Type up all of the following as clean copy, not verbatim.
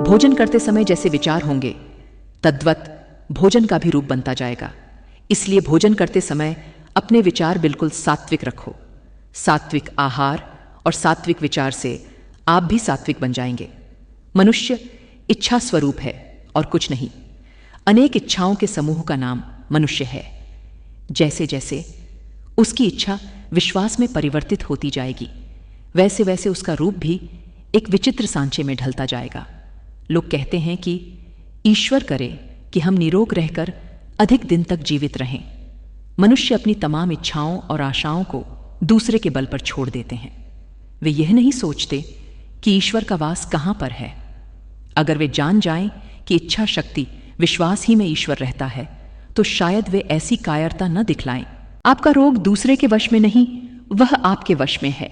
भोजन करते समय जैसे विचार होंगे, तद्वत भोजन का भी रूप बनता जाएगा। इसलिए भोजन करते समय अपने विचार बिल्कुल सात्विक रखो। सात्विक आहार और सात्विक विचार से आप भी सात्विक बन जाएंगे। मनुष्य इच्छा स्वरूप है और कुछ नहीं। अनेक इच्छाओं के समूह का नाम मनुष्य है। जैसे जैसे उसकी इच्छा विश्वास में परिवर्तित होती जाएगी, वैसे वैसे उसका रूप भी एक विचित्र सांचे में ढलता जाएगा। लोग कहते हैं कि ईश्वर करे कि हम निरोग रहकर अधिक दिन तक जीवित रहें। मनुष्य अपनी तमाम इच्छाओं और आशाओं को दूसरे के बल पर छोड़ देते हैं। वे यह नहीं सोचते कि ईश्वर का वास कहां पर है। अगर वे जान जाएं कि इच्छा शक्ति विश्वास ही में ईश्वर रहता है, तो शायद वे ऐसी कायरता न दिखलाएं। आपका रोग दूसरे के वश में नहीं, वह आपके वश में है।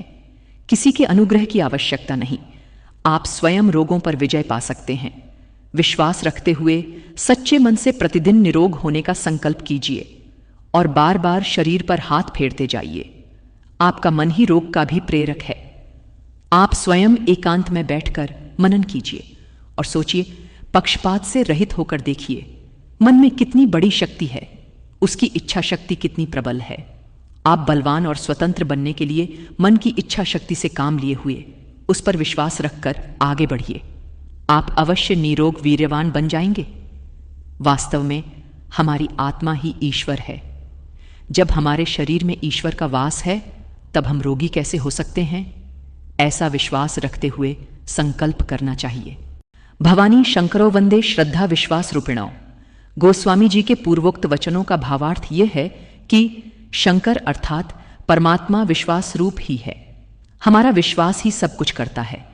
किसी के अनुग्रह की आवश्यकता नहीं। आप स्वयं रोगों पर विजय पा सकते हैं। विश्वास रखते हुए सच्चे मन से प्रतिदिन निरोग होने का संकल्प कीजिए और बार बार शरीर पर हाथ फेरते जाइए। आपका मन ही रोग का भी प्रेरक है। आप स्वयं एकांत में बैठकर मनन कीजिए और सोचिए, पक्षपात से रहित होकर देखिए, मन में कितनी बड़ी शक्ति है, उसकी इच्छा शक्ति कितनी प्रबल है। आप बलवान और स्वतंत्र बनने के लिए मन की इच्छा शक्ति से काम लिए हुए उस पर विश्वास रखकर आगे बढ़िए। आप अवश्य निरोग वीर्यवान बन जाएंगे। वास्तव में हमारी आत्मा ही ईश्वर है। जब हमारे शरीर में ईश्वर का वास है, तब हम रोगी कैसे हो सकते हैं? ऐसा विश्वास रखते हुए संकल्प करना चाहिए। भवानी शंकरो वंदे श्रद्धा विश्वास रूपिणौ। गोस्वामी जी के पूर्वोक्त वचनों का भावार्थ यह है कि शंकर अर्थात परमात्मा विश्वास रूप ही है। हमारा विश्वास ही सब कुछ करता है।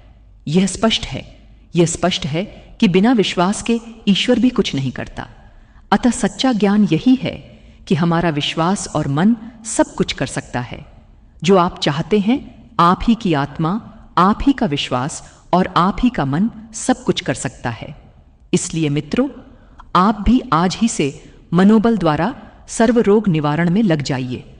यह स्पष्ट है कि बिना विश्वास के ईश्वर भी कुछ नहीं करता। अतः सच्चा ज्ञान यही है कि हमारा विश्वास और मन सब कुछ कर सकता है। जो आप चाहते हैं, आप ही की आत्मा, आप ही का विश्वास और आप ही का मन सब कुछ कर सकता है। इसलिए मित्रों, आप भी आज ही से मनोबल द्वारा सर्व रोग निवारण में लग जाइए।